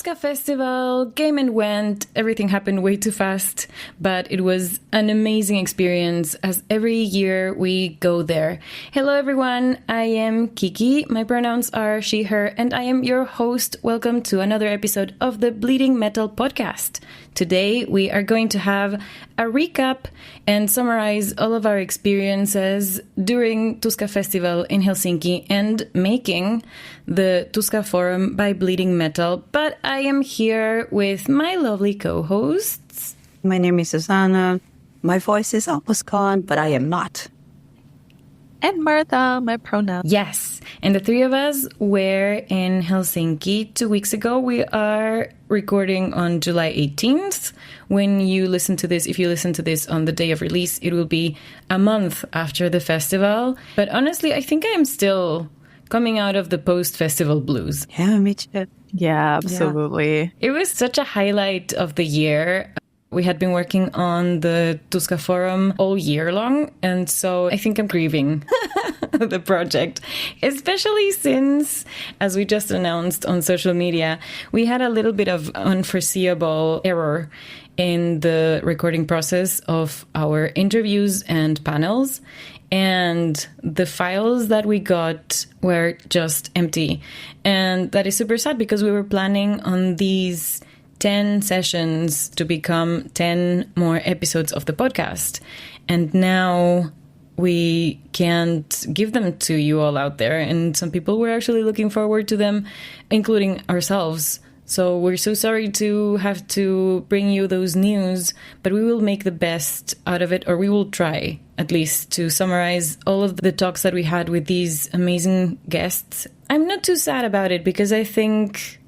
Tuska Festival came and went. Everything happened way too fast, but it was an amazing experience as every year we go there. Hello everyone, I am Kiki. My pronouns are she, her, and I am your host. Welcome to another episode of the Bleeding Metal podcast. Today we are going to have a recap and summarize all of our experiences during Tuska Festival in Helsinki and making the Tuska Forum by Bleeding Metal. But I am here with my lovely co-hosts. My name is Suzana. My voice is almost gone, but I am not. And Martha, my pronoun. Yes, and the three of us were in Helsinki 2 weeks ago. We are recording on July 18th. When you listen to this, if you listen to this on the day of release, it will be a month after the festival. But honestly, I think I am still coming out of the post-festival blues. Yeah, me too. Yeah, absolutely. Yeah. It was such a highlight of the year. We had been working on the Tuska Forum all year long, and so I think I'm grieving the project, especially since, as we just announced on social media, we had a little bit of unforeseeable error in the recording process of our interviews and panels, and the files that we got were just empty. And that is super sad because we were planning on these 10 sessions to become 10 more episodes of the podcast. And now we can't give them to you all out there. And some people were actually looking forward to them, including ourselves. So we're so sorry to have to bring you those news, but we will make the best out of it, or we will try at least to summarize all of the talks that we had with these amazing guests. I'm not too sad about it because I think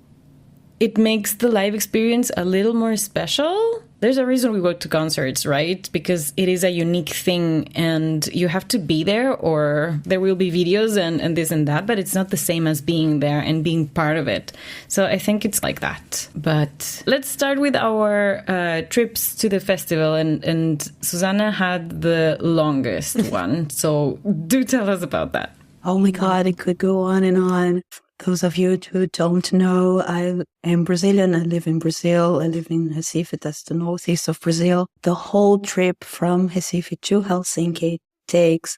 it makes the live experience a little more special. There's a reason we go to concerts, right? Because it is a unique thing and you have to be there, or there will be videos and this and that, but it's not the same as being there and being part of it. So I think it's like that. But let's start with our trips to the festival. And Suzana had the longest one. So do tell us about that. Oh my God, it could go on and on. Those of you who don't know, I am Brazilian. I live in Brazil. I live in Recife. That's the northeast of Brazil. The whole trip from Recife to Helsinki takes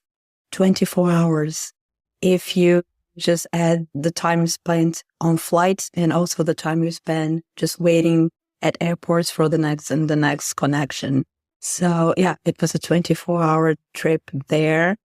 24 hours. If you just add the time spent on flights and also the time you spend just waiting at airports for the next connection. So yeah, it was a 24-hour trip there.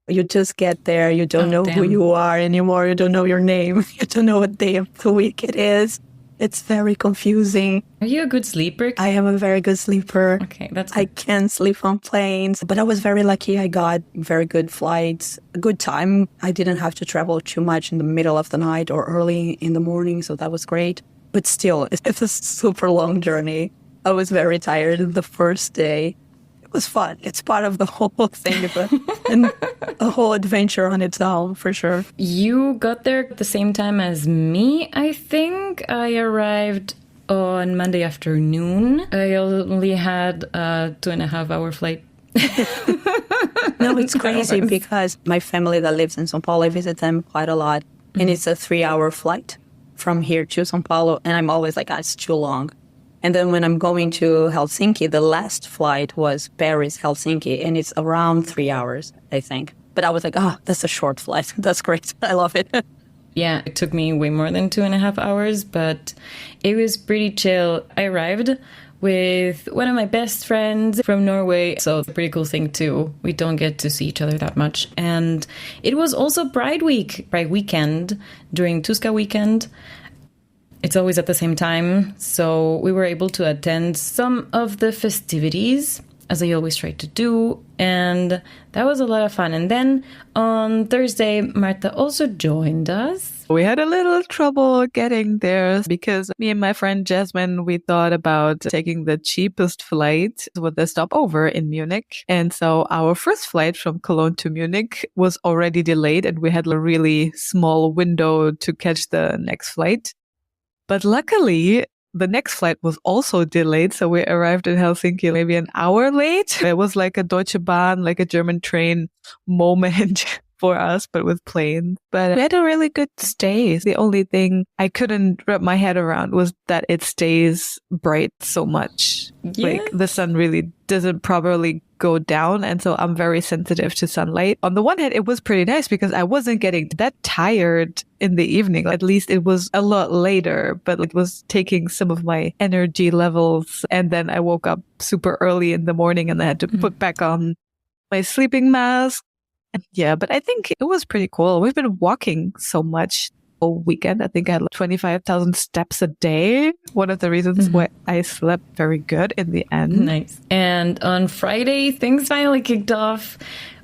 You just get there. You don't know who you are anymore. You don't know your name. You don't know what day of the week it is. It's very confusing. Are you a good sleeper? I am a very good sleeper. Okay, that's good. I can sleep on planes, but I was very lucky. I got very good flights, a good time. I didn't have to travel too much in the middle of the night or early in the morning, so that was great. But still, it's a super long journey. I was very tired the first day. It was fun. It's part of the whole thing, and a whole adventure on its own, for sure. You got there at the same time as me, I think. I arrived on Monday afternoon. I only had a 2.5-hour flight. No, it's crazy because my family that lives in São Paulo, I visit them quite a lot. Mm-hmm. And it's a 3-hour flight from here to São Paulo. And I'm always like, it's too long. And then when I'm going to Helsinki, the last flight was Paris-Helsinki, and it's around 3 hours, I think. But I was like, that's a short flight. That's great. I love it. Yeah, it took me way more than 2.5 hours, but it was pretty chill. I arrived with one of my best friends from Norway, so it's a pretty cool thing too. We don't get to see each other that much. And it was also Pride weekend, during Tuska weekend. It's always at the same time, so we were able to attend some of the festivities, as I always try to do, and that was a lot of fun. And then on Thursday, Martha also joined us. We had a little trouble getting there because me and my friend Jasmine, we thought about taking the cheapest flight with the stopover in Munich. And so our first flight from Cologne to Munich was already delayed, and we had a really small window to catch the next flight. But luckily, the next flight was also delayed, so we arrived in Helsinki maybe an hour late. It was like a Deutsche Bahn, like a German train moment for us, but with planes. But we had a really good stay. The only thing I couldn't wrap my head around was that it stays bright so much. Yeah. Like the sun really doesn't properly go down. And so I'm very sensitive to sunlight. On the one hand, it was pretty nice because I wasn't getting that tired in the evening. At least it was a lot later, but it was taking some of my energy levels. And then I woke up super early in the morning and I had to put back on my sleeping mask. And yeah, but I think it was pretty cool. We've been walking so much all weekend. I think I had like 25,000 steps a day. One of the reasons why I slept very good in the end. Nice. And on Friday, things finally kicked off.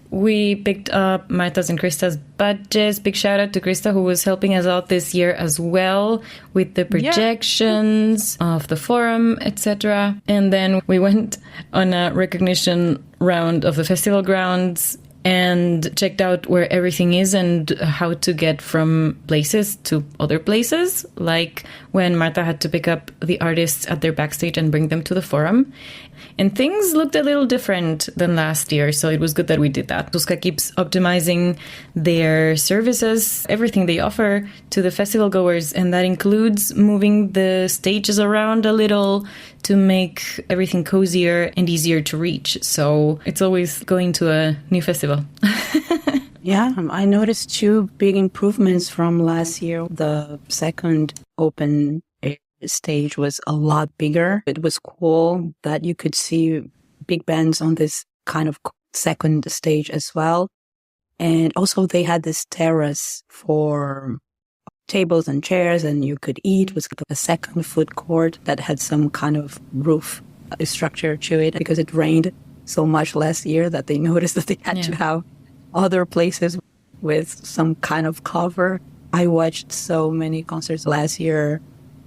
We picked up Marta's and Krista's budgets. Big shout out to Krista, who was helping us out this year as well with the projections of the forum, etc. And then we went on a recognition round of the festival grounds and checked out where everything is and how to get from places to other places, like when Marta had to pick up the artists at their backstage and bring them to the forum. And things looked a little different than last year, so it was good that we did that. Tuska keeps optimizing their services, everything they offer to the festival goers, and that includes moving the stages around a little to make everything cozier and easier to reach. So it's always going to a new festival. Yeah, I noticed two big improvements from last year. The second open air stage was a lot bigger. It was cool that you could see big bands on this kind of second stage as well. And also they had this terrace for tables and chairs, and you could eat. It was a second food court that had some kind of roof structure to it because it rained so much last year that they noticed that they had to have other places with some kind of cover. I watched so many concerts last year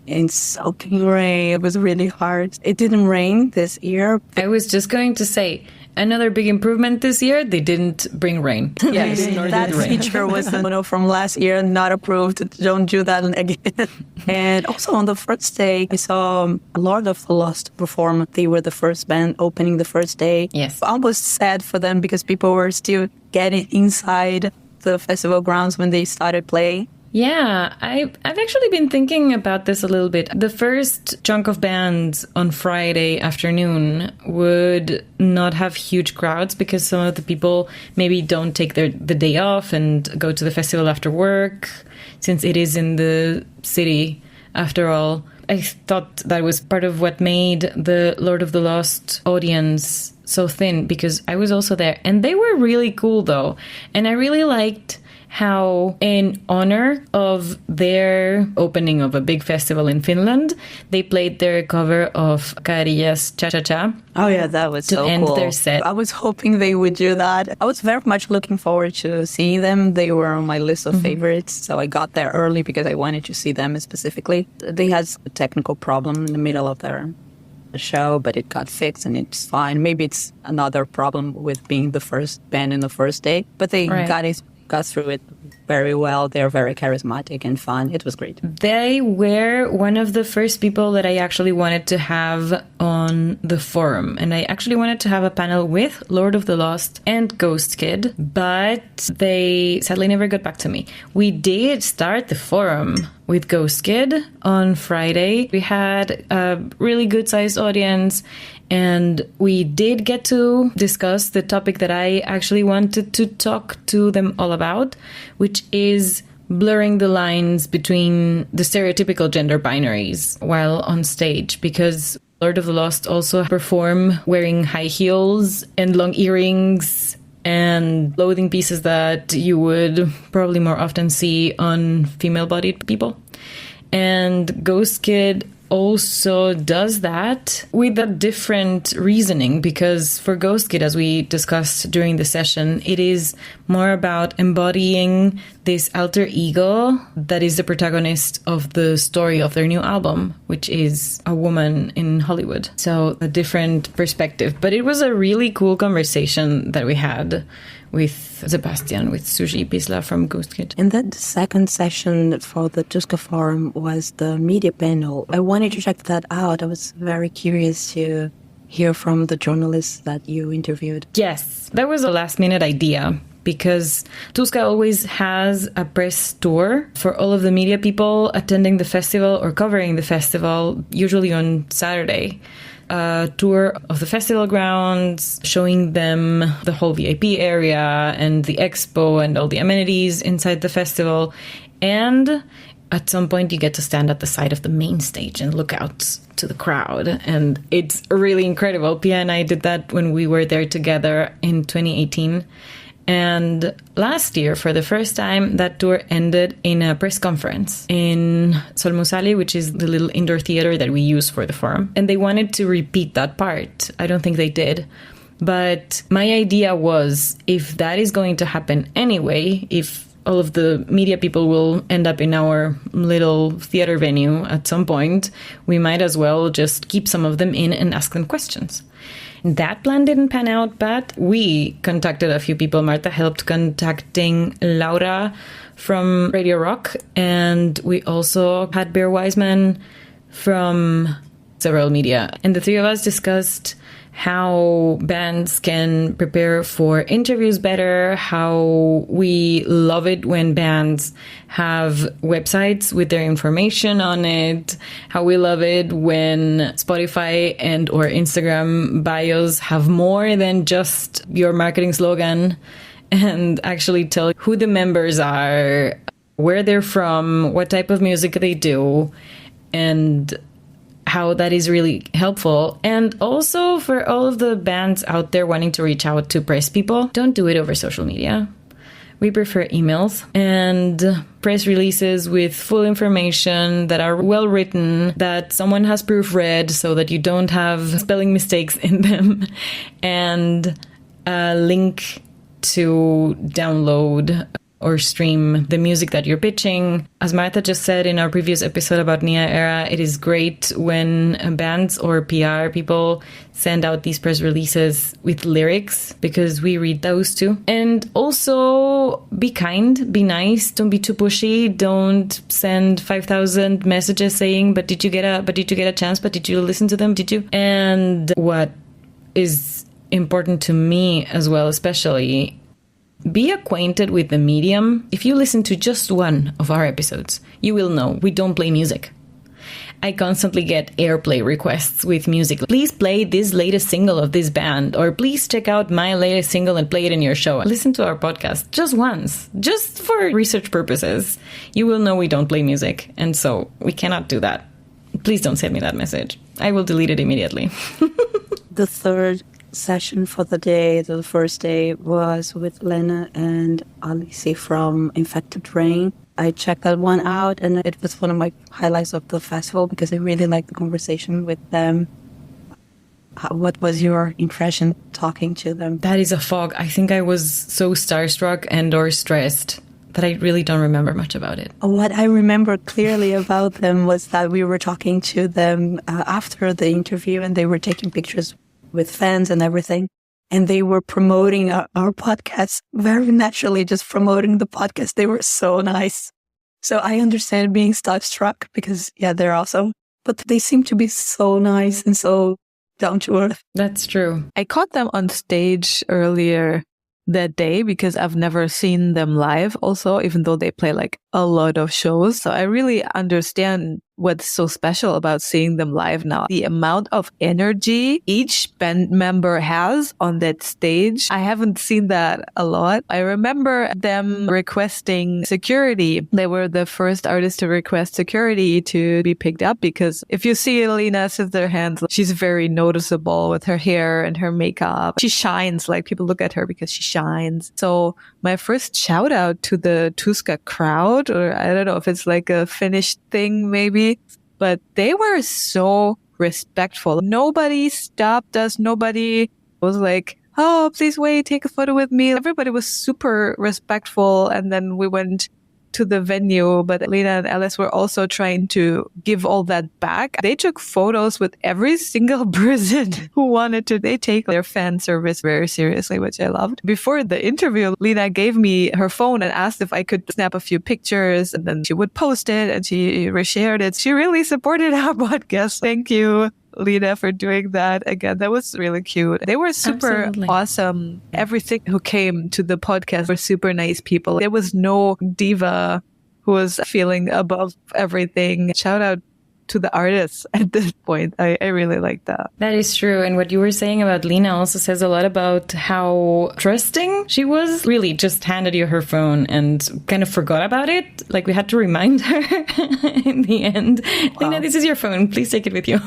in soaking rain. It was really hard. It didn't rain this year. I was just going to say, another big improvement this year, they didn't bring rain. Yes, that feature was from last year, not approved. Don't do that again. And also on the first day, I saw Lord of the Lost perform. They were the first band opening the first day. Yes. Almost sad for them because people were still getting inside the festival grounds when they started playing. Yeah, I've actually been thinking about this a little bit. The first chunk of bands on Friday afternoon would not have huge crowds because some of the people maybe don't take the day off and go to the festival after work, since it is in the city after all. I thought that was part of what made the Lord of the Lost audience so thin, because I was also there. And they were really cool though. And I really liked how, in honor of their opening of a big festival in Finland, they played their cover of Kariya's Cha-Cha-Cha. Oh yeah, that was so cool. To end their set. I was hoping they would do that. I was very much looking forward to seeing them. They were on my list of favorites, so I got there early because I wanted to see them specifically. They had a technical problem in the middle of their show, but it got fixed and it's fine. Maybe it's another problem with being the first band in the first day, but they got through it very well. They're very charismatic and fun. It was great. They were one of the first people that I actually wanted to have on the forum. And I actually wanted to have a panel with Lord of the Lost and Ghost Kid, but they sadly never got back to me. We did start the forum with Ghost Kid on Friday. We had a really good sized audience, and we did get to discuss the topic that I actually wanted to talk to them all about, which is blurring the lines between the stereotypical gender binaries while on stage, because Lord of the Lost also perform wearing high heels and long earrings and clothing pieces that you would probably more often see on female-bodied people. And Ghost Kid also does that with a different reasoning, because for Ghost Kid, as we discussed during the session, it is more about embodying this alter ego that is the protagonist of the story of their new album, which is a woman in Hollywood. So a different perspective. But it was a really cool conversation that we had with Sebastian, with Sushi Pisla from Ghost Kid. And then the second session for the Tuska Forum was the media panel. I wanted to check that out. I was very curious to hear from the journalists that you interviewed. Yes, that was a last-minute idea. because Tuska always has a press tour for all of the media people attending the festival or covering the festival, usually on Saturday. A tour of the festival grounds, showing them the whole VIP area and the expo and all the amenities inside the festival. And at some point you get to stand at the side of the main stage and look out to the crowd. And it's really incredible. Pia and I did that when we were there together in 2018. And last year, for the first time, that tour ended in a press conference in Solmusali, which is the little indoor theater that we use for the forum. And they wanted to repeat that part. I don't think they did. But my idea was, if that is going to happen anyway, if all of the media people will end up in our little theater venue at some point, we might as well just keep some of them in and ask them questions. That plan didn't pan out, but we contacted a few people. Marta helped contacting Laura from Radio Rock, and we also had Bear Wiseman from several media. And the three of us discussed how bands can prepare for interviews better, how we love it when bands have websites with their information on it, how we love it when Spotify and or Instagram bios have more than just your marketing slogan and actually tell who the members are, where they're from, what type of music they do, and how that is really helpful. And also for all of the bands out there wanting to reach out to press people, don't do it over social media. We prefer emails and press releases with full information that are well written, that someone has proofread so that you don't have spelling mistakes in them, and a link to download or stream the music that you're pitching. As Marta just said in our previous episode about Nia Era, it is great when bands or PR people send out these press releases with lyrics, because we read those too. And also be kind, be nice, don't be too pushy, don't send 5,000 messages saying, but did you get a chance, but did you listen to them, did you? And what is important to me as well, especially, be acquainted with the medium. If you listen to just one of our episodes, you will know we don't play music. I constantly get airplay requests with music. Please play this latest single of this band, or please check out my latest single and play it in your show. Listen to our podcast just once, just for research purposes. You will know we don't play music, and so we cannot do that. Please don't send me that message. I will delete it immediately. The third session for the day, the first day, was with Lena and Alice from Infected Rain. I checked that one out, and it was one of my highlights of the festival because I really liked the conversation with them. What was your impression talking to them? That is a fog. I think I was so starstruck and or stressed that I really don't remember much about it. What I remember clearly about them was that we were talking to them after the interview, and they were taking pictures with fans and everything. And they were promoting our podcast very naturally, just promoting the podcast. They were so nice. So I understand being starstruck because, yeah, they're awesome. But they seem to be so nice and so down to earth. That's true. I caught them on stage earlier that day because I've never seen them live also, even though they play like a lot of shows. So I really understand what's so special about seeing them live now. The amount of energy each band member has on that stage. I haven't seen that a lot. I remember them requesting security. They were the first artists to request security to be picked up, because if you see Elena Scissorhands, she's very noticeable with her hair and her makeup. She shines, like people look at her because she shines. So my first shout out to the Tuska crowd, or I don't know if it's like a Finnish thing maybe, but they were so respectful. Nobody stopped us. Nobody was like, oh, please wait, take a photo with me. Everybody was super respectful. And then we went to the venue, but Lena and Alice were also trying to give all that back. They took photos with every single person who wanted to. They take their fan service very seriously, which I loved. Before the interview, Lena gave me her phone and asked if I could snap a few pictures, and then she would post it and she reshared it. She really supported our podcast. Thank you. Lena for doing that again. That was really cute. They were super Absolutely. awesome. Everything who came to the podcast were super nice people. There was no diva who was feeling above everything. Shout out to the artists at this point. I really like that. That is true. And what you were saying about Lena also says a lot about how trusting she was. Really just handed you her phone and kind of forgot about it. Like we had to remind her in the end. Wow. Lena, this is your phone. Please take it with you.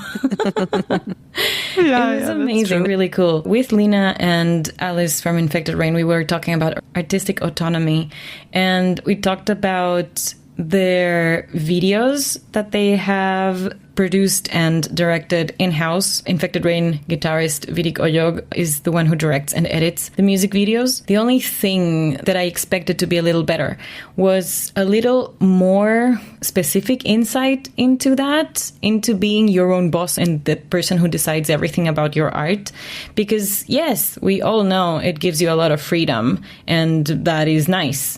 Yeah, it was amazing. Really cool. With Lena and Alice from Infected Rain, we were talking about artistic autonomy. And we talked about their videos that they have produced and directed in-house. Infected Rain guitarist Vidik Oyog is the one who directs and edits the music videos. The only thing that I expected to be a little better was a little more specific insight into that, into being your own boss and the person who decides everything about your art. Because yes, we all know it gives you a lot of freedom and that is nice.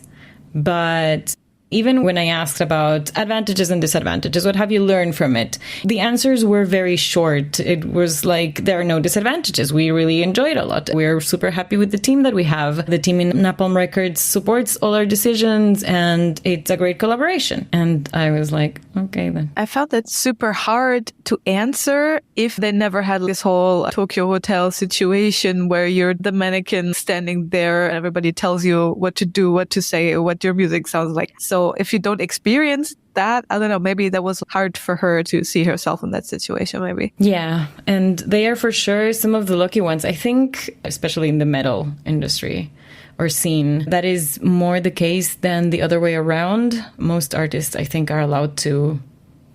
But even when I asked about advantages and disadvantages, what have you learned from it? The answers were very short. It was like, there are no disadvantages. We really enjoyed it a lot. We're super happy with the team that we have. The team in Napalm Records supports all our decisions and it's a great collaboration. And I was like, okay then. I found that super hard to answer if they never had this whole Tokyo hotel situation where you're the mannequin standing there and everybody tells you what to do, what to say, what your music sounds like. So if you don't experience that, I don't know, maybe that was hard for her to see herself in that situation, maybe. Yeah, and they are for sure some of the lucky ones. I think, especially in the metal industry or scene, that is more the case than the other way around. Most artists, I think, are allowed to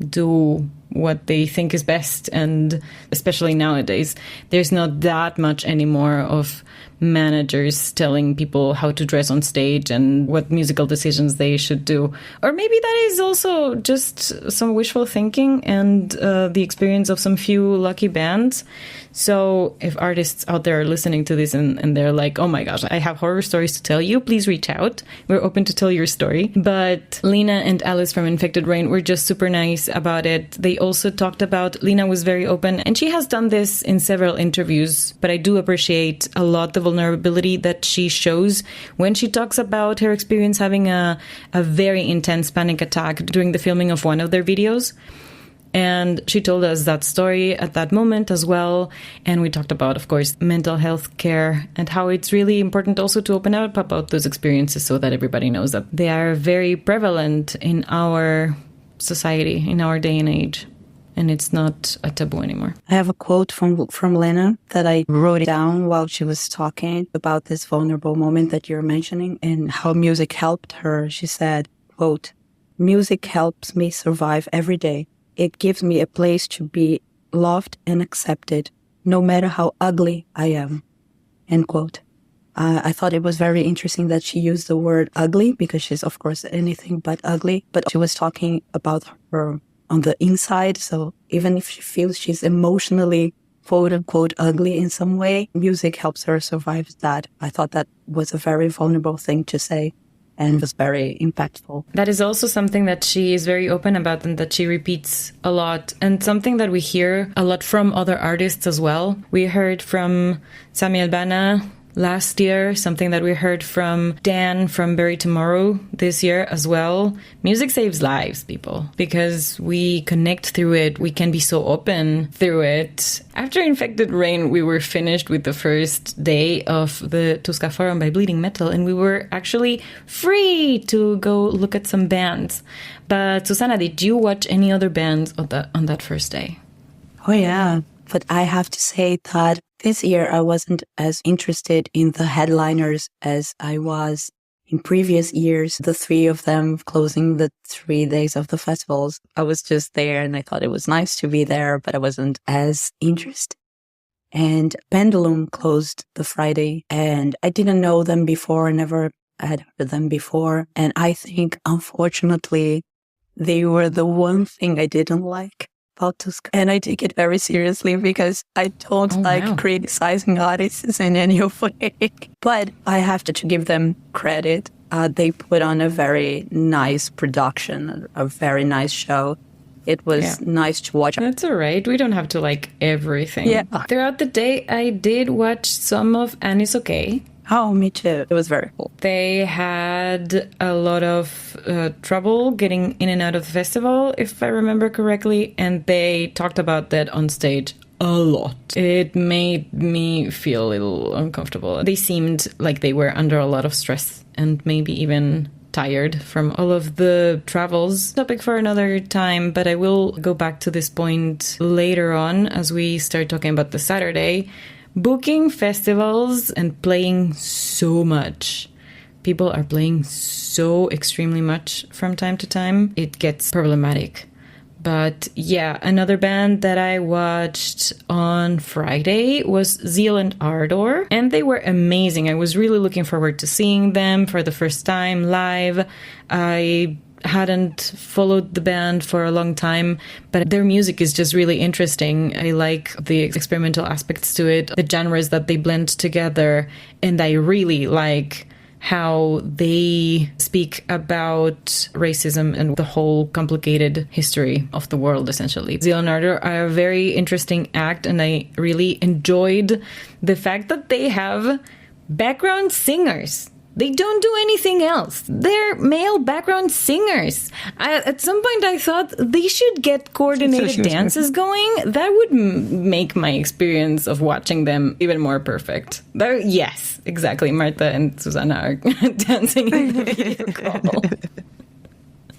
do what they think is best. And especially nowadays, there's not that much anymore of managers telling people how to dress on stage and what musical decisions they should do. Or maybe that is also just some wishful thinking and the experience of some few lucky bands. So if artists out there are listening to this and they're like, oh my gosh, I have horror stories to tell you, please reach out. We're open to tell your story. But Lena and Alice from Infected Rain were just super nice about it. They also talked about, Lena was very open and she has done this in several interviews, but I do appreciate a lot the vulnerability that she shows when she talks about her experience having a very intense panic attack during the filming of one of their videos. And she told us that story at that moment as well. And we talked about, of course, mental health care and how it's really important also to open up about those experiences so that everybody knows that they are very prevalent in our society, in our day and age. And it's not a taboo anymore. I have a quote from Lena that I wrote it down while she was talking about this vulnerable moment that you're mentioning and how music helped her. She said, quote, "Music helps me survive every day. It gives me a place to be loved and accepted, no matter how ugly I am." End quote. I thought it was very interesting that she used the word ugly because she's, of course, anything but ugly. But she was talking about her on the inside. So even if she feels she's emotionally, quote unquote, ugly in some way, music helps her survive that. I thought that was a very vulnerable thing to say and was very impactful. That is also something that she is very open about and that she repeats a lot, and something that we hear a lot from other artists as well. We heard from Sami Albana last year, something that we heard from Dan from Bury Tomorrow this year as well. Music saves lives, people, because we connect through it. We can be so open through it. After Infected Rain, we were finished with the first day of the TUSKA FORÜM by Bleeding Metal, and we were actually free to go look at some bands. But Suzana, did you watch any other bands on that first day? Oh, yeah. But I have to say that this year I wasn't as interested in the headliners as I was in previous years. The three of them closing the 3 days of the festivals. I was just there and I thought it was nice to be there, but I wasn't as interested. And Pendulum closed the Friday and I didn't know them before, never had heard them before. And I think, unfortunately, they were the one thing I didn't like about Tuska. And I take it very seriously because I don't criticizing artists in any way. But I have to give them credit. They put on a very nice production, a very nice show. it was nice to watch. That's all right. We don't have to like everything. Yeah. Throughout the day, I did watch some of Annie's Okay. Oh, me too. It was very cool. They had a lot of trouble getting in and out of the festival, if I remember correctly, and they talked about that on stage a lot. It made me feel a little uncomfortable. They seemed like they were under a lot of stress and maybe even tired from all of the travels. Topic for another time, but I will go back to this point later on as we start talking about the Saturday. Booking festivals and playing so much. People are playing so extremely much from time to time. It gets problematic. But yeah, another band that I watched on Friday was Zealand Ardor, and they were amazing. I was really looking forward to seeing them for the first time live. I hadn't followed the band for a long time, but their music is just really interesting. I like the experimental aspects to it, the genres that they blend together, and I really like how they speak about racism and the whole complicated history of the world, essentially. Zealand Ardor are a very interesting act, and I really enjoyed the fact that they have background singers. They don't do anything else. They're male background singers. At some point, I thought they should get coordinated dances going. That would make my experience of watching them even more perfect. Yes, exactly. Marta and Suzana are dancing in the video call.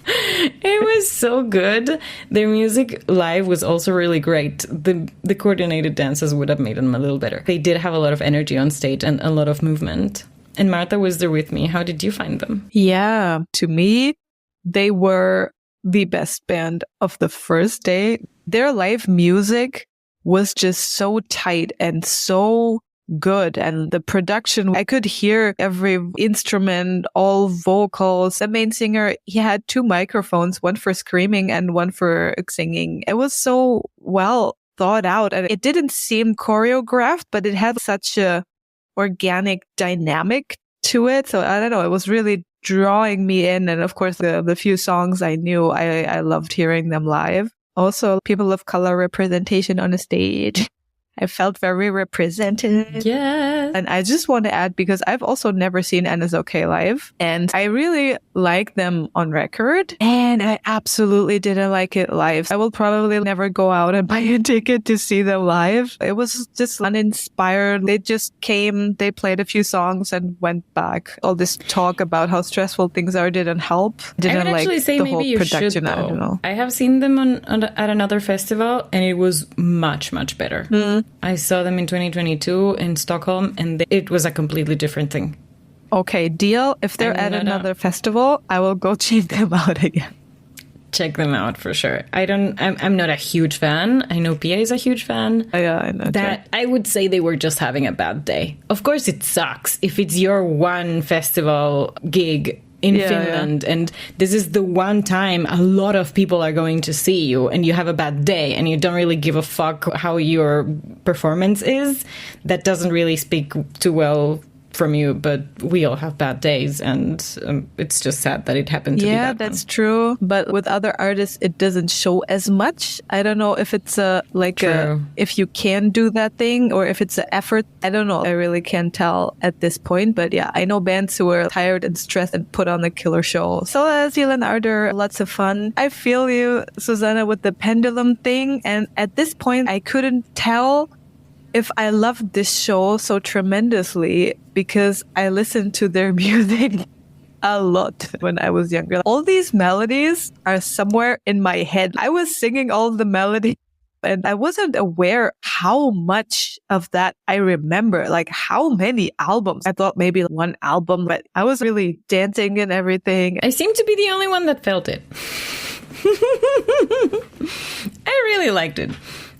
It was so good. Their music live was also really great. The coordinated dances would have made them a little better. They did have a lot of energy on stage and a lot of movement. And Marta was there with me. How did you find them? Yeah, to me, they were the best band of the first day. Their live music was just so tight and so good. And the production, I could hear every instrument, all vocals. The main singer, he had 2 microphones, one for screaming and one for singing. It was so well thought out. And it didn't seem choreographed, but it had such a organic dynamic to it. So I don't know, it was really drawing me in. And of course, the few songs I knew, I loved hearing them live. Also, people of color representation on the stage. I felt very represented. Yes. And I just want to add, because I've also never seen NSOK live, and I really like them on record, and I absolutely didn't like it live. I will probably never go out and buy a ticket to see them live. It was just uninspired. They just came, they played a few songs and went back. All this talk about how stressful things are didn't help. Didn't I would actually like say the maybe whole you production. should, though. I don't know. I have seen them at another festival, and it was much, much better. I saw them in 2022 in Stockholm, and it was a completely different thing. Okay, deal. If they're at another festival, I will go check them out again. Check them out for sure. I'm not a huge fan. I know Pia is a huge fan. Yeah, I know. That I would say they were just having a bad day. Of course, it sucks if it's your one festival gig in Finland, and this is the one time a lot of people are going to see you, and you have a bad day, and you don't really give a fuck how your performance is. That doesn't really speak too well from you, but we all have bad days, and it's just sad that it happened to be that. Yeah, that's true. But with other artists, it doesn't show as much. I don't know if it's if you can do that thing, or if it's an effort. I don't know. I really can't tell at this point. But yeah, I know bands who are tired and stressed and put on a killer show. So Zealand Ardor, lots of fun. I feel you, Suzana, with the pendulum thing. And at this point, I couldn't tell if I loved this show so tremendously, because I listened to their music a lot when I was younger. All these melodies are somewhere in my head. I was singing all the melodies, and I wasn't aware how much of that I remember, like how many albums. I thought maybe 1 album, but I was really dancing and everything. I seem to be the only one that felt it. I really liked it.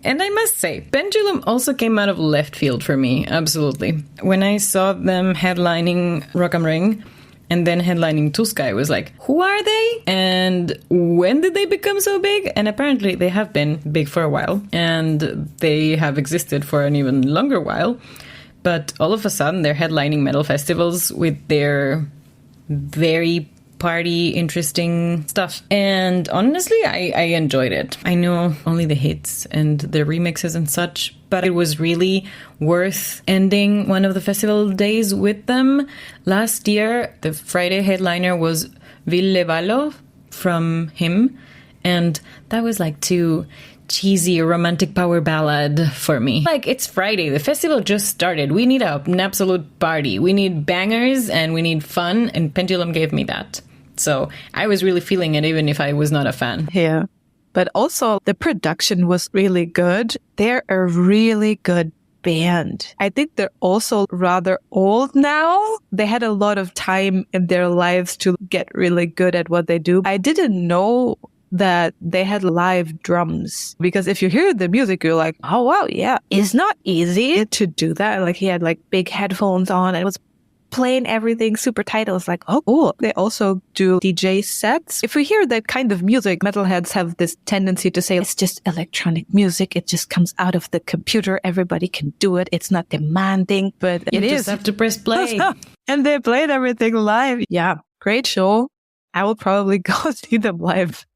And I must say, Pendulum also came out of left field for me, absolutely. When I saw them headlining Rock am Ring and then headlining Tuska, I was like, who are they? And when did they become so big? And apparently they have been big for a while, and they have existed for an even longer while. But all of a sudden, they're headlining metal festivals with their very party, interesting stuff. And honestly, I enjoyed it. I know only the hits and the remixes and such, but it was really worth ending one of the festival days with them. Last year, the Friday headliner was Ville Valo from him, and that was like too cheesy romantic power ballad for me. Like, it's Friday, the festival just started, we need an absolute party, we need bangers and we need fun, and Pendulum gave me that. So I was really feeling it even if I was not a fan. Yeah, but also the production was really good. They're a really good band. I think they're also rather old now. They had a lot of time in their lives to get really good at what they do. I didn't know that they had live drums, because if you hear the music, you're like, oh wow, yeah, it's not easy to do that. Like, he had like big headphones on and it was playing everything super tight. I was like, oh cool. They also do DJ sets. If we hear that kind of music, metalheads have this tendency to say it's just electronic music, it just comes out of the computer, everybody can do it, it's not demanding, but You it is. just have to press play. And they played everything live. Yeah, great show. I will probably go see them live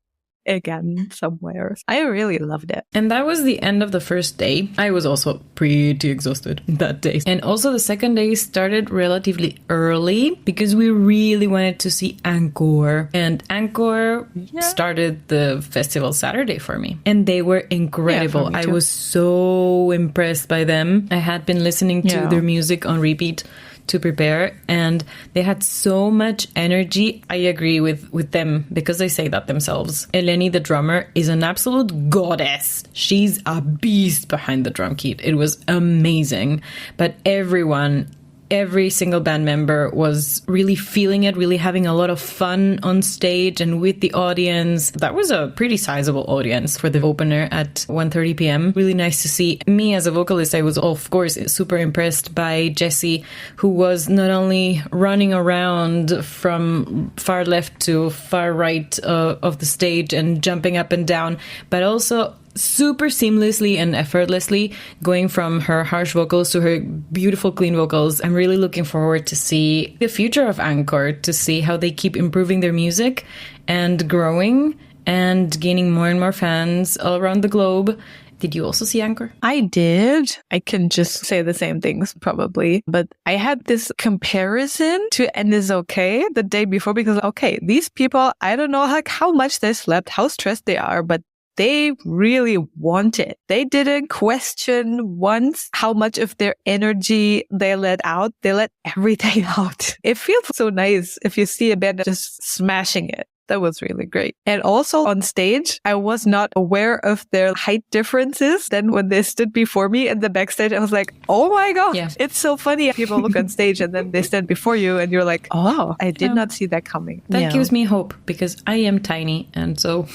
again somewhere. I really loved it. And that was the end of the first day. I was also pretty exhausted that day. And also the second day started relatively early because we really wanted to see Ankor. And Ankor started the festival Saturday for me. And they were incredible. Yeah, for me I too. was so impressed by them. I had been listening to their music on repeat to prepare, and they had so much energy. I agree with them because they say that themselves. Eleni, the drummer, is an absolute goddess. She's a beast behind the drum kit. It was amazing. But every single band member was really feeling it, really having a lot of fun on stage and with the audience. That was a pretty sizable audience for the opener at 1:30 p.m. Really nice to see. Me as a vocalist, I was of course super impressed by Jessie, who was not only running around from far left to far right of the stage and jumping up and down, but also super seamlessly and effortlessly going from her harsh vocals to her beautiful clean vocals. I'm really looking forward to see the future of Ankor, to see how they keep improving their music and growing and gaining more and more fans all around the globe. Did you also see Ankor? I did. I can just say the same things probably, but I had this comparison to End Is Okay the day before, because okay, these people, I don't know how much they slept, how stressed they are, but they really want it. They didn't question once how much of their energy they let out. They let everything out. It feels so nice if you see a band just smashing it. That was really great. And also on stage, I was not aware of their height differences. Then when they stood before me in the backstage, I was like, oh my God, It's so funny. People look on stage and then they stand before you and you're like, oh, I did not see that coming. That gives me hope because I am tiny and so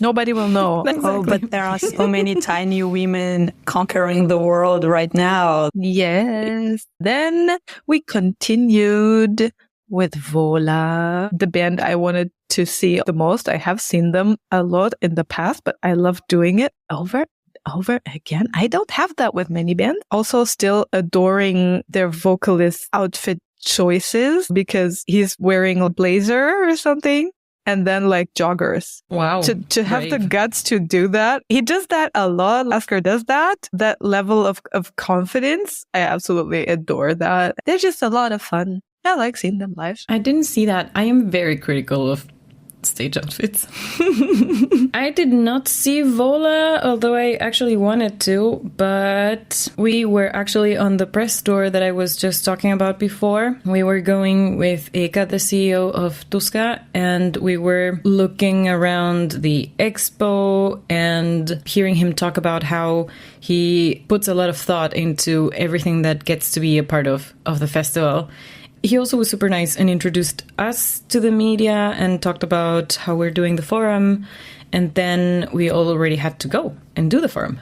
nobody will know. Oh, but there are so many tiny women conquering the world right now. Yes. Then we continued with Vola, the band I wanted to see the most. I have seen them a lot in the past, but I love doing it over again. I don't have that with many bands. Also still adoring their vocalist outfit choices because he's wearing a blazer or something. And then like joggers. Wow. To have the guts to do that. He does that a lot. Lasker does that. That level of confidence. I absolutely adore that. They're just a lot of fun. I like seeing them live. I didn't see that. I am very critical of stage outfits. I did not see Vola, although I actually wanted to, but we were actually on the press tour that I was just talking about before. We were going with Eka, the CEO of Tuska, and we were looking around the expo and hearing him talk about how he puts a lot of thought into everything that gets to be a part of the festival. He also was super nice and introduced us to the media and talked about how we're doing the forum. And then we all already had to go and do the forum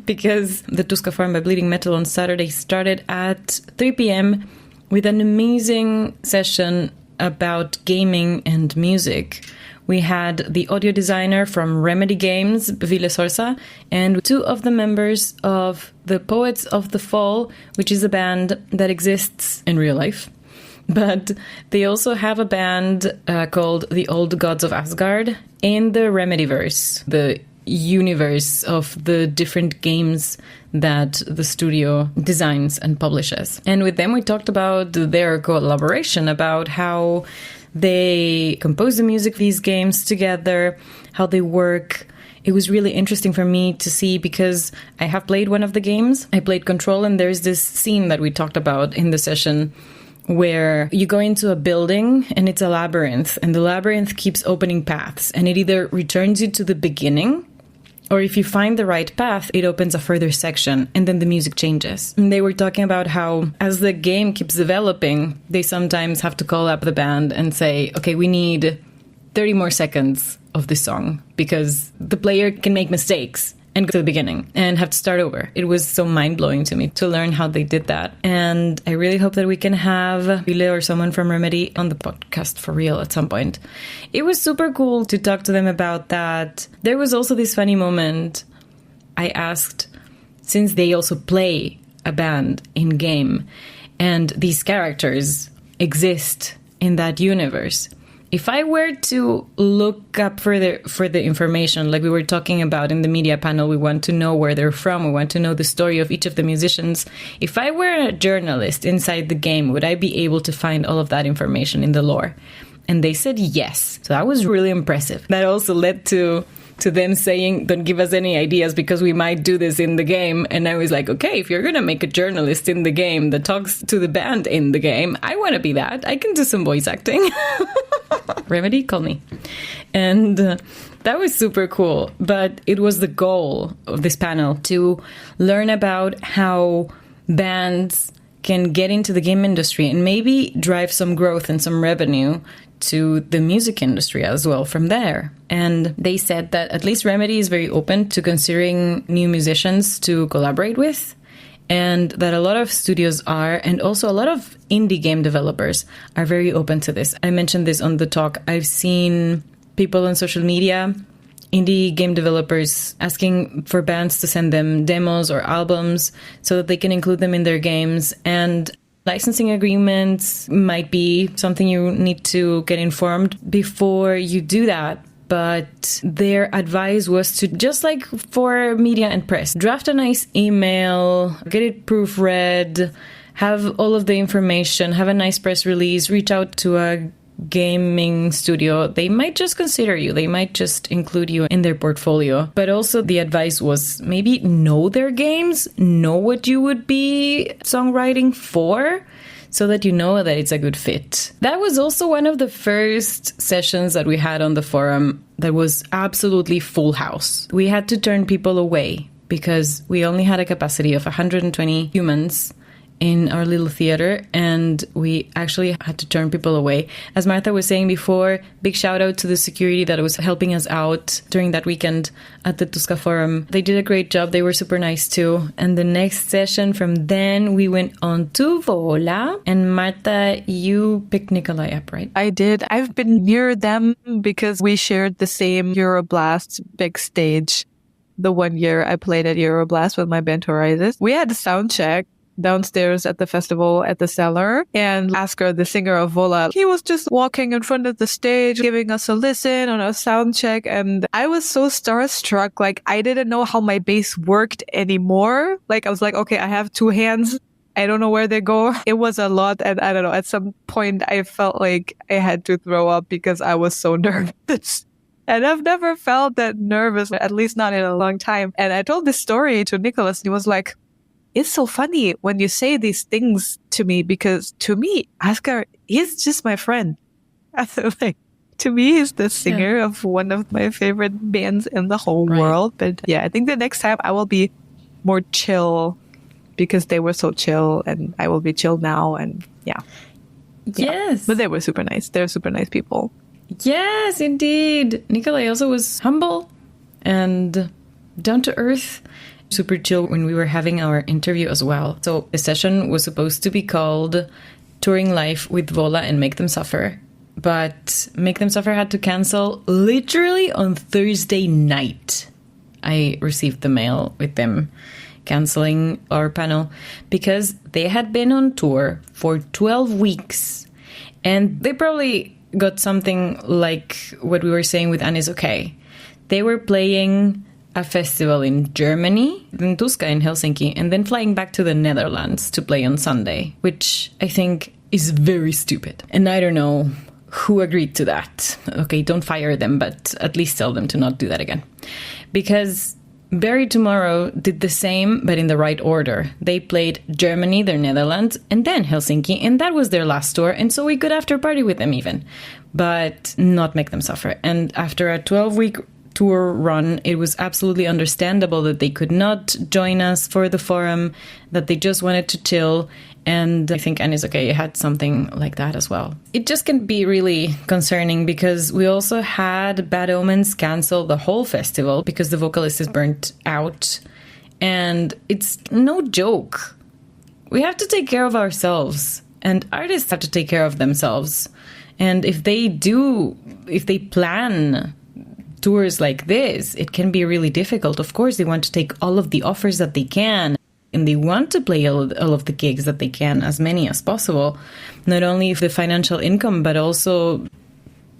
because the Tuska Forum by Bleeding Metal on Saturday started at 3 p.m. with an amazing session about gaming and music. We had the audio designer from Remedy Games, Ville Sorsa, and two of the members of the Poets of the Fall, which is a band that exists in real life. But they also have a band called the Old Gods of Asgard in the Remedyverse, the universe of the different games that the studio designs and publishes. And with them, we talked about their collaboration, about how they compose the music of these games together, how they work. It was really interesting for me to see because I have played one of the games. I played Control, and there's this scene that we talked about in the session where you go into a building and it's a labyrinth, and the labyrinth keeps opening paths, and it either returns you to the beginning, or if you find the right path, it opens a further section, and then the music changes. And they were talking about how, as the game keeps developing, they sometimes have to call up the band and say, okay, we need 30 more seconds of this song, because the player can make mistakes and go to the beginning and have to start over. It was so mind-blowing to me to learn how they did that. And I really hope that we can have Ile or someone from Remedy on the podcast for real at some point. It was super cool to talk to them about that. There was also this funny moment. I asked, since they also play a band in-game and these characters exist in that universe, if I were to look up for the information, like we were talking about in the media panel, we want to know where they're from, we want to know the story of each of the musicians. If I were a journalist inside the game, would I be able to find all of that information in the lore? And they said yes. So that was really impressive. That also led to them saying, don't give us any ideas because we might do this in the game. And I was like, okay, if you're going to make a journalist in the game that talks to the band in the game, I want to be that. I can do some voice acting. Remedy, call me. And that was super cool. But it was the goal of this panel to learn about how bands can get into the game industry and maybe drive some growth and some revenue to the music industry as well from there. And they said that at least Remedy is very open to considering new musicians to collaborate with, and that a lot of studios are, and also a lot of indie game developers are very open to this. I mentioned this on the talk. I've seen people on social media, indie game developers, asking for bands to send them demos or albums so that they can include them in their games. And licensing agreements might be something you need to get informed before you do that. But their advice was to, just like for media and press, draft a nice email, get it proofread, have all of the information, have a nice press release, reach out to a gaming studio. They might just consider you. They might just include you in their portfolio. But also the advice was maybe know their games, know what you would be songwriting for, so that you know that it's a good fit. That was also one of the first sessions that we had on the forum that was absolutely full house. We had to turn people away because we only had a capacity of 120 humans in our little theater, and we actually had to turn people away. As Martha was saying before, big shout out to the security that was helping us out during that weekend at the Tuska Forum. They did a great job. They were super nice too. And the next session from then, we went on to Vola. And Martha, you picked Nikolai up, right? I did. I've been near them because we shared the same Euroblast big stage. The 1 year I played at Euroblast with my band Horizons. We had a sound check downstairs at the festival at the cellar, and Askar, the singer of Vola, he was just walking in front of the stage, giving us a listen on a sound check. And I was so starstruck. Like, I didn't know how my bass worked anymore. Like, I was like, okay, I have two hands. I don't know where they go. It was a lot. And I don't know, at some point I felt like I had to throw up because I was so nervous. And I've never felt that nervous, at least not in a long time. And I told this story to Nicholas, and he was like, it's so funny when you say these things to me, because to me, Askar is just my friend. Like, to me, he's the singer of one of my favorite bands in the whole world. But yeah, I think the next time I will be more chill because they were so chill, and I will be chill now. And yeah. Yes. But they were super nice. They're super nice people. Yes, indeed. Nikolai also was humble and down to earth. Super chill when we were having our interview as well. So the session was supposed to be called Touring Life with Vola and Make Them Suffer. But Make Them Suffer had to cancel literally on Thursday night. I received the mail with them canceling our panel because they had been on tour for 12 weeks. And they probably got something like what we were saying with Annie's Okay. They were playing a festival in Germany, then Tuska in Helsinki, and then flying back to the Netherlands to play on Sunday, which I think is very stupid. And I don't know who agreed to that. Okay, don't fire them, but at least tell them to not do that again. Because Bury Tomorrow did the same, but in the right order. They played Germany, then Netherlands, and then Helsinki, and that was their last tour, and so we could after party with them even, but not make them suffer. And after a 12-week tour run, it was absolutely understandable that they could not join us for the forum, that they just wanted to chill. And I think Annie's Okay had something like that as well. It just can be really concerning because we also had Bad Omens cancel the whole festival because the vocalist is burnt out. And it's no joke. We have to take care of ourselves, and artists have to take care of themselves. And if they plan tours like this, it can be really difficult. Of course, they want to take all of the offers that they can. And they want to play all of the gigs that they can, as many as possible. Not only the financial income, but also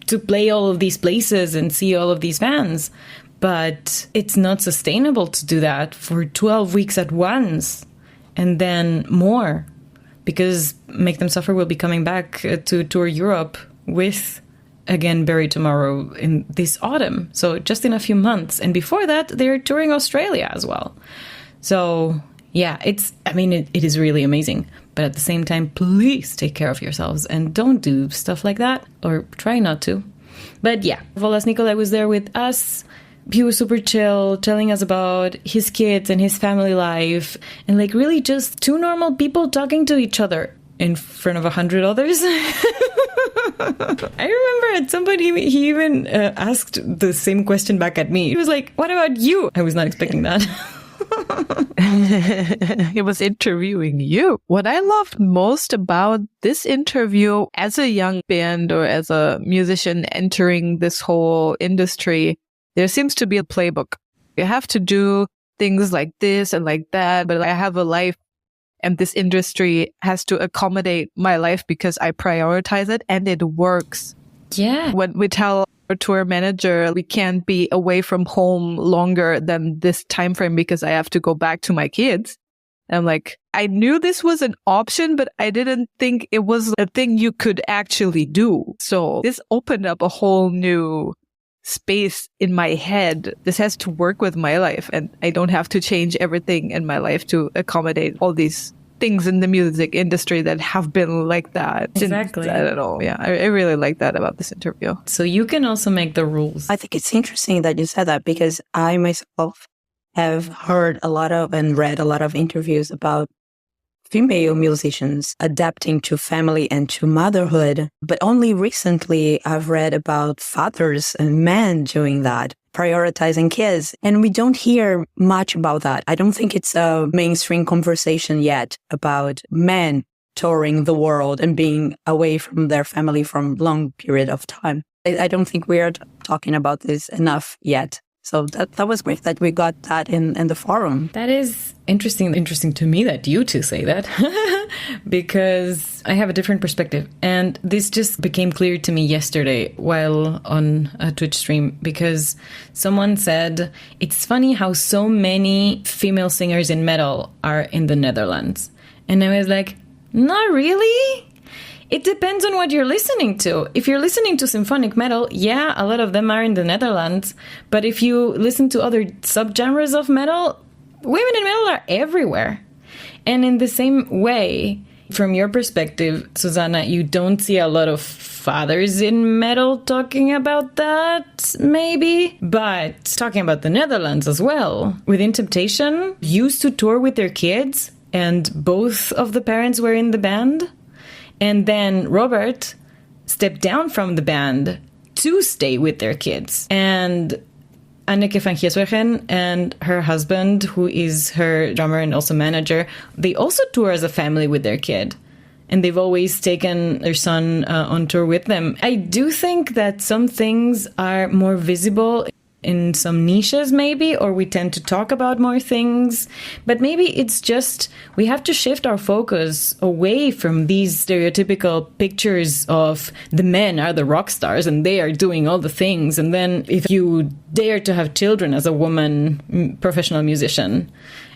to play all of these places and see all of these fans. But it's not sustainable to do that for 12 weeks at once and then more. Because Make Them Suffer will be coming back to tour Europe with, again, Bury Tomorrow in this autumn. So just in a few months. And before that, they're touring Australia as well. So yeah, it is really amazing. But at the same time, please take care of yourselves and don't do stuff like that, or try not to. But yeah, Volas Nikolai was there with us. He was super chill, telling us about his kids and his family life, and like really just two normal people talking to each other in front of 100 others. I remember at some point he even asked the same question back at me. He was like, "What about you?" I was not expecting that. He was interviewing you. What I loved most about this interview as a young band or as a musician entering this whole industry, there seems to be a playbook. You have to do things like this and like that, but I have a life and this industry has to accommodate my life because I prioritize it, and it works. Yeah. When we tell our tour manager we can't be away from home longer than this time frame because I have to go back to my kids. I'm like, I knew this was an option, but I didn't think it was a thing you could actually do. So this opened up a whole new space in my head. This has to work with my life, and I don't have to change everything in my life to accommodate all these things in the music industry that have been like that. Exactly. Since, I don't know. Yeah, I really like that about this interview. So you can also make the rules. I think it's interesting that you said that because I myself have heard a lot of and read a lot of interviews about female musicians adapting to family and to motherhood. But only recently I've read about fathers and men doing that, prioritizing kids. And we don't hear much about that. I don't think it's a mainstream conversation yet about men touring the world and being away from their family for a long period of time. I don't think we're talking about this enough yet. So that was great that we got that in the forum. That is interesting to me that you two say that because I have a different perspective. And this just became clear to me yesterday while on a Twitch stream because someone said, it's funny how so many female singers in metal are in the Netherlands. And I was like, not really? It depends on what you're listening to. If you're listening to symphonic metal, yeah, a lot of them are in the Netherlands. But if you listen to other subgenres of metal, women in metal are everywhere. And in the same way, from your perspective, Suzana, you don't see a lot of fathers in metal talking about that, maybe. But talking about the Netherlands as well. Within Temptation, used to tour with their kids, and both of the parents were in the band. And then Robert stepped down from the band to stay with their kids. And Anneke van Gieswegen and her husband, who is her drummer and also manager, they also tour as a family with their kid. And they've always taken their son on tour with them. I do think that some things are more visible in some niches maybe, or we tend to talk about more things. But maybe it's just we have to shift our focus away from these stereotypical pictures of the men are the rock stars and they are doing all the things. And then if you dare to have children as a woman professional musician,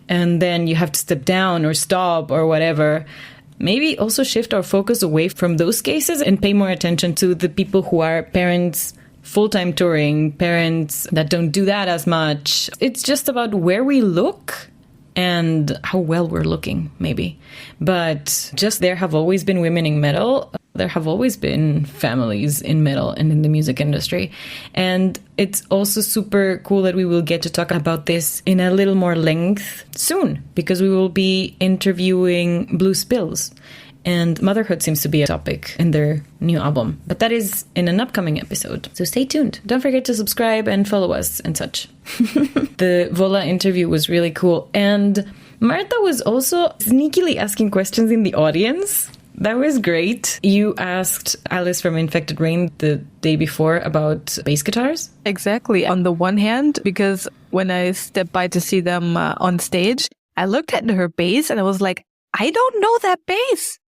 and then you have to step down or stop or whatever, maybe also shift our focus away from those cases and pay more attention to the people who are parents, full-time touring, parents that don't do that as much. It's just about where we look and how well we're looking, maybe. But just there have always been women in metal. There have always been families in metal and in the music industry. And it's also super cool that we will get to talk about this in a little more length soon, because we will be interviewing Blue Spills. And motherhood seems to be a topic in their new album. But that is in an upcoming episode. So stay tuned. Don't forget to subscribe and follow us and such. The Vola interview was really cool. And Marta was also sneakily asking questions in the audience. That was great. You asked Alice from Infected Rain the day before about bass guitars. Exactly. On the one hand, because when I stepped by to see them on stage, I looked at her bass and I was like, I don't know that bass.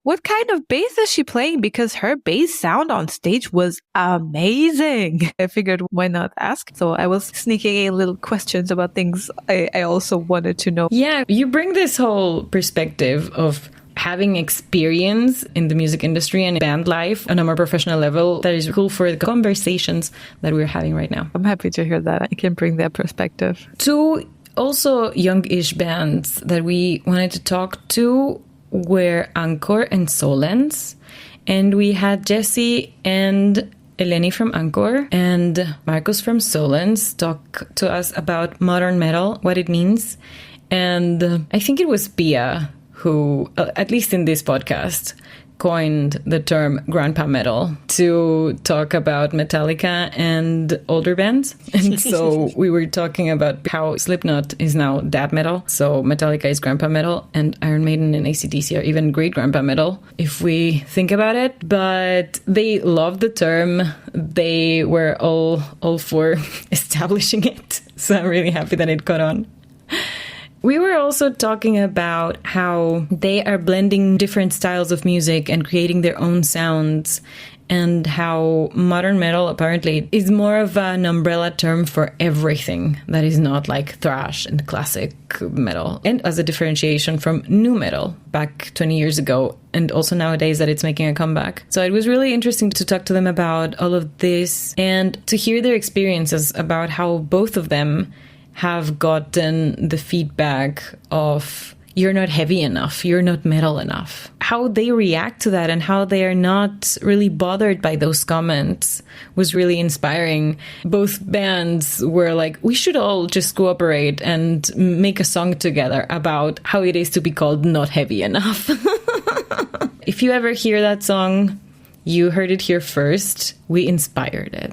What kind of bass is she playing? Because her bass sound on stage was amazing. I figured, why not ask? So I was sneaking in little questions about things I also wanted to know. Yeah, you bring this whole perspective of having experience in the music industry and band life on a more professional level that is cool for the conversations that we're having right now. I'm happy to hear that. I can bring that perspective. Two also young-ish bands that we wanted to talk to were Ankor and Solens. And we had Jesse and Eleni from Ankor and Marcus from Solens talk to us about modern metal, what it means. And I think it was Pia who, at least in this podcast, coined the term grandpa metal to talk about Metallica and older bands. And so we were talking about how Slipknot is now dad metal. So Metallica is grandpa metal, and Iron Maiden and AC/DC are even great grandpa metal, if we think about it. But they loved the term. They were all for establishing it. So I'm really happy that it caught on. We were also talking about how they are blending different styles of music and creating their own sounds, and how modern metal apparently is more of an umbrella term for everything that is not like thrash and classic metal, and as a differentiation from nu metal back 20 years ago, and also nowadays that it's making a comeback. So it was really interesting to talk to them about all of this and to hear their experiences about how both of them have gotten the feedback of you're not heavy enough, you're not metal enough. How they react to that and how they are not really bothered by those comments was really inspiring. Both bands were like, we should all just cooperate and make a song together about how it is to be called not heavy enough. If you ever hear that song, you heard it here first. We inspired it.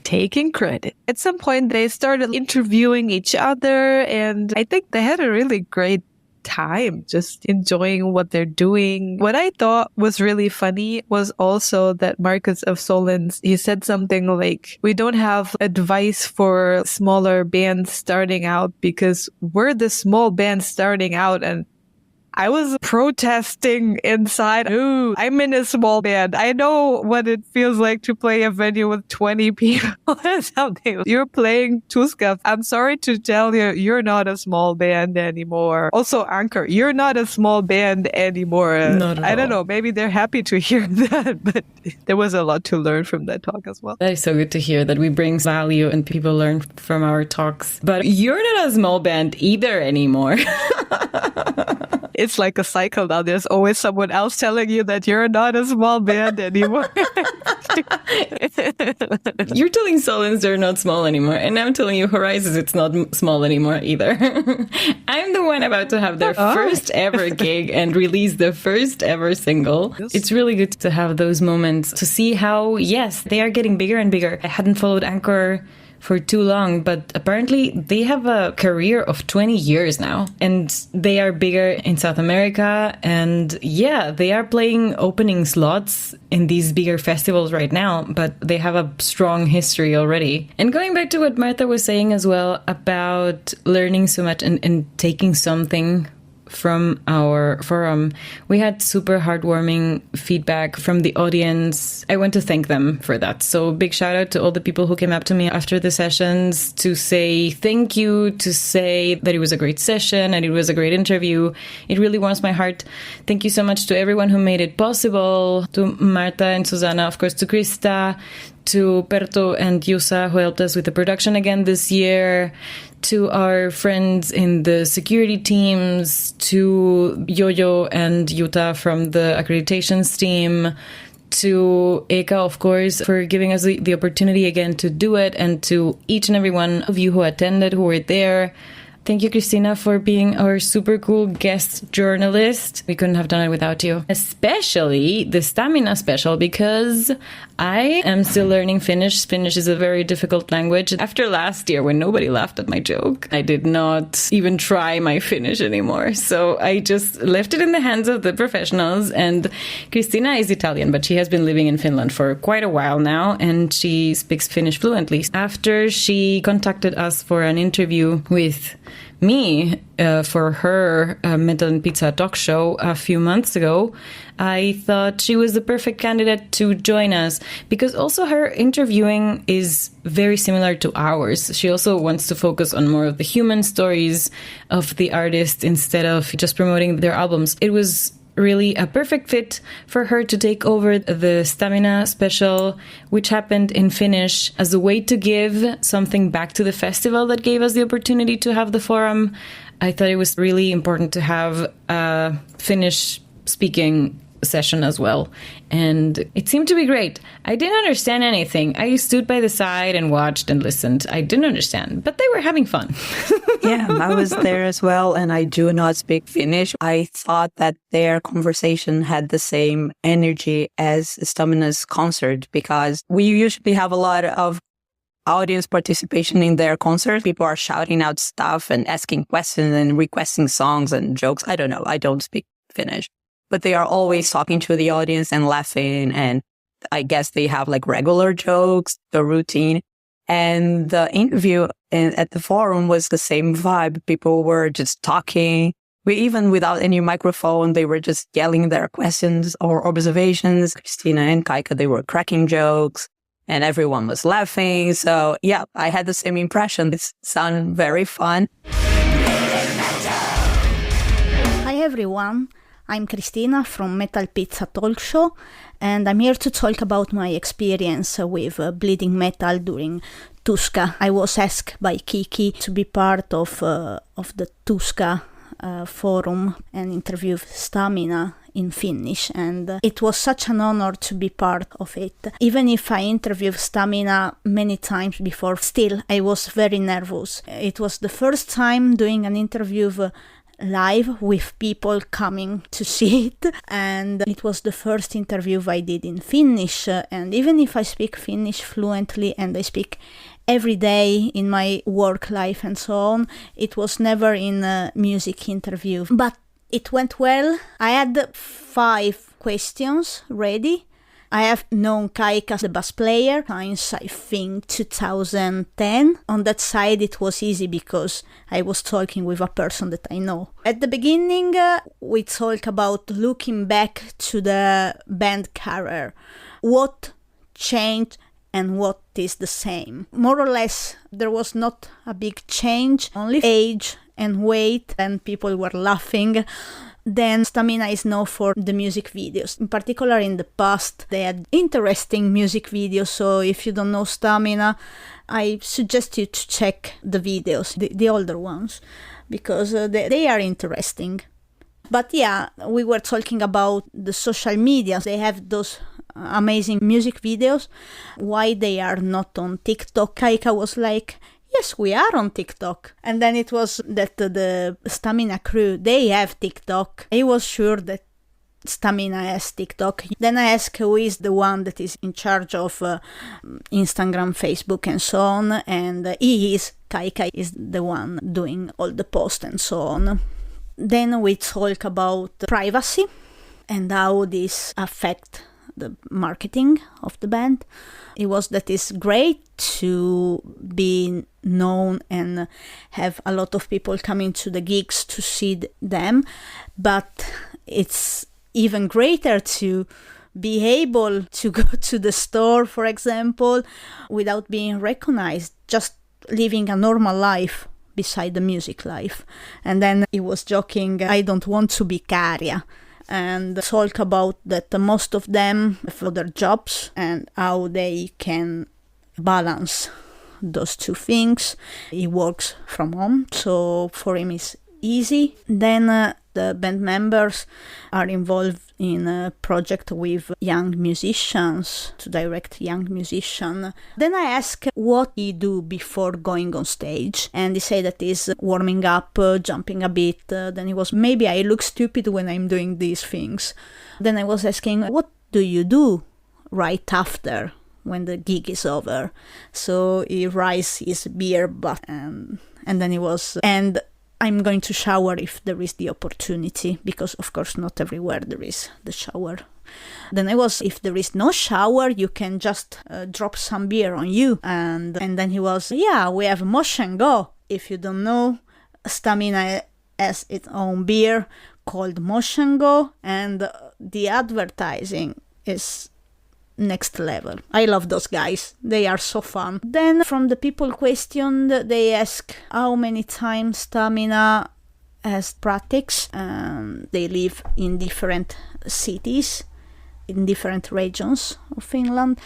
Taking credit. At some point, they started interviewing each other, and I think they had a really great time just enjoying what they're doing. What I thought was really funny was also that Marcus of Solens, he said something like, we don't have advice for smaller bands starting out because we're the small band starting out. And I was protesting inside. Ooh, I'm in a small band. I know what it feels like to play a venue with 20 people or something. You're playing Tuska. I'm sorry to tell you, you're not a small band anymore. Also, Ankor, you're not a small band anymore. Not at all. I don't know. Maybe they're happy to hear that, but there was a lot to learn from that talk as well. That is so good to hear that we bring value and people learn from our talks. But you're not a small band either anymore. It's like a cycle now. There's always someone else telling you that you're not a small band anymore. You're telling Solens they're not small anymore, and I'm telling you Horizons it's not small anymore either. I'm the one about to have their first ever gig and release the first ever single. Yes. It's really good to have those moments to see how, yes, they are getting bigger and bigger. I hadn't followed Ankor for too long, but apparently they have a career of 20 years now, and they are bigger in South America, and yeah, they are playing opening slots in these bigger festivals right now, but they have a strong history already. And going back to what Martha was saying as well about learning so much and taking something from our forum, we had super heartwarming feedback from the audience. I want to thank them for that. So big shout out to all the people who came up to me after the sessions to say thank you, to say that it was a great session and it was a great interview. It really warms my heart. Thank you so much to everyone who made it possible, to Marta and Suzana, of course, to Krista, to Perto and Yusa, who helped us with the production again this year, to our friends in the security teams, to Yo-Yo and Yuta from the accreditations team, to Eka, of course, for giving us the opportunity again to do it, and to each and every one of you who attended, who were there. Thank you, Cristina, for being our super cool guest journalist. We couldn't have done it without you. Especially the Stamina special, because I am still learning Finnish. Finnish is a very difficult language. After last year, when nobody laughed at my joke, I did not even try my Finnish anymore. So I just left it in the hands of the professionals. And Cristina is Italian, but she has been living in Finland for quite a while now, and she speaks Finnish fluently. After she contacted us for an interview with me for her Metal and Pizza talk show a few months ago, I thought she was the perfect candidate to join us, because also her interviewing is very similar to ours. She also wants to focus on more of the human stories of the artists instead of just promoting their albums. It was really a perfect fit for her to take over the Stamina special, which happened in Finnish, as a way to give something back to the festival that gave us the opportunity to have the forum. I thought it was really important to have a Finnish speaking session as well, and it seemed to be great. I didn't understand anything. I stood by the side and watched and listened. I didn't understand, but they were having fun. Yeah, I was there as well, and I do not speak Finnish. I thought that their conversation had the same energy as Stamina's concert, because we usually have a lot of audience participation in their concerts. People are shouting out stuff and asking questions and requesting songs and jokes. I don't know. I don't speak Finnish. But they are always talking to the audience and laughing. And I guess they have like regular jokes, the routine. And the interview at the forum was the same vibe. People were just talking. Even without any microphone, they were just yelling their questions or observations. Cristina and Kaika, they were cracking jokes and everyone was laughing. So yeah, I had the same impression. It sounded very fun. Hi everyone. I'm Cristina from Metal Pizza Talk Show, and I'm here to talk about my experience with bleeding metal during Tuska. I was asked by Kiki to be part of the Tuska forum and interview Stamina in Finnish, and it was such an honor to be part of it. Even if I interviewed Stamina many times before, still I was very nervous. It was the first time doing an interview live with people coming to see it, and it was the first interview I did in Finnish, and even if I speak Finnish fluently and I speak every day in my work life and so on, it was never in a music interview, but it went well. I had 5 questions ready. I have known Kaika, the bass player, since I think 2010. On that side, it was easy because I was talking with a person that I know. At the beginning, we talk about looking back to the band career. What changed and what is the same. More or less, there was not a big change, only age and weight, and people were laughing. Then Stamina is known for the music videos. In particular, in the past, they had interesting music videos. So if you don't know Stamina, I suggest you to check the videos, the older ones, because they are interesting. But yeah, we were talking about the social media. They have those amazing music videos. Why they are not on TikTok? Kaika was like, yes, we are on TikTok. And then it was that the Stamina crew, they have TikTok. I was sure that Stamina has TikTok. Then I ask who is the one that is in charge of Instagram, Facebook, and so on. And he is, Kaika is the one doing all the posts and so on. Then we talk about privacy and how this affect the marketing of the band. It was that it's great to be known and have a lot of people coming to the gigs to see them, but it's even greater to be able to go to the store, for example, without being recognized, just living a normal life beside the music life. And then he was joking, I don't want to be Karia, and talk about that most of them have other jobs and how they can balance those two things. He works from home, so for him it's easy. Then the band members are involved in a project with young musicians, to direct young musicians. Then I ask what he do before going on stage, and he said that he's warming up, jumping a bit. Then he was, maybe I look stupid when I'm doing these things. Then I was asking, what do you do right after, when the gig is over? So he raised his beer button, and then he was, and I'm going to shower if there is the opportunity, because of course not everywhere there is the shower. Then I was, if there is no shower, you can just drop some beer on you. And then he was, yeah, we have Mosh and Go. If you don't know, Stamina has its own beer called Mosh and Go, and the advertising is next level. I love those guys. They are so fun. Then from the people questioned, they ask how many times Stamina has practice. They live in different cities, in different regions of Finland.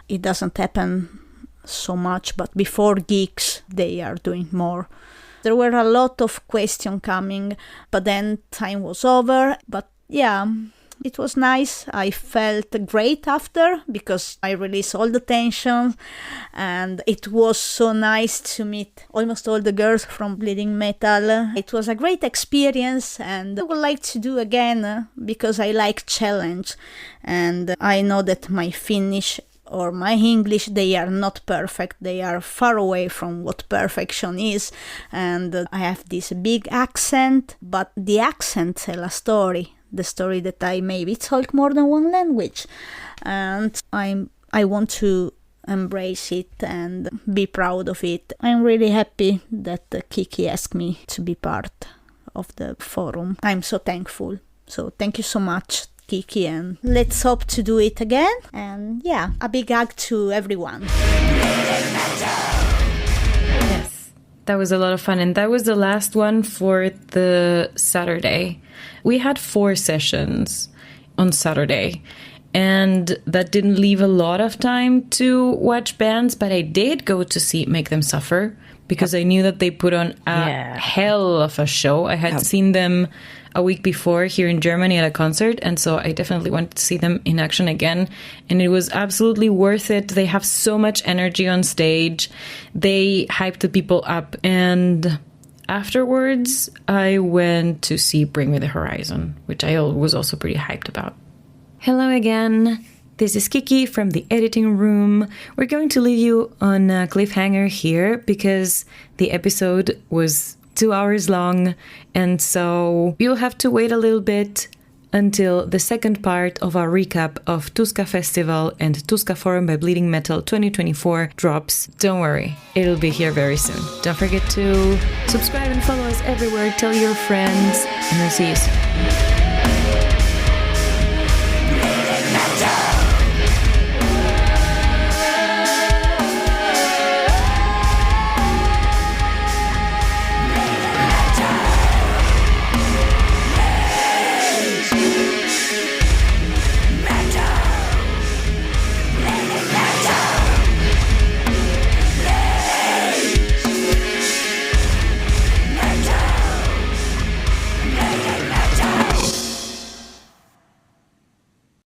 It doesn't happen so much, but before gigs they are doing more. There were a lot of questions coming, but then time was over. But yeah, it was nice. I felt great after, because I released all the tension, and it was so nice to meet almost all the girls from Bleeding Metal. It was a great experience, and I would like to do again, because I like challenge, and I know that my Finnish or my English, they are not perfect. They are far away from what perfection is, and I have this big accent, but the accent tells a story. The story that I maybe talk more than one language, and I want to embrace it and be proud of it. I'm really happy that Kiki asked me to be part of the forum. I'm so thankful. So thank you so much, Kiki, and let's hope to do it again. And yeah, a big hug to everyone. Yes, that was a lot of fun, and that was the last one for the Saturday. We had 4 sessions on Saturday, and that didn't leave a lot of time to watch bands, but I did go to see Make Them Suffer, because I knew that they put on a hell of a show. I had seen them a week before here in Germany at a concert, and so I definitely wanted to see them in action again, and it was absolutely worth it. They have so much energy on stage. They hype the people up, and afterwards, I went to see Bring Me the Horizon, which I was also pretty hyped about. Hello again. This is Kiki from the editing room. We're going to leave you on a cliffhanger here, because the episode was 2 hours long, and so you'll have to wait a little bit until the second part of our recap of Tuska Festival and Tuska FORÜM by Bleeding Metal 2024 drops. Don't worry, it'll be here very soon. Don't forget to subscribe and follow us everywhere, tell your friends, and I'll see you soon.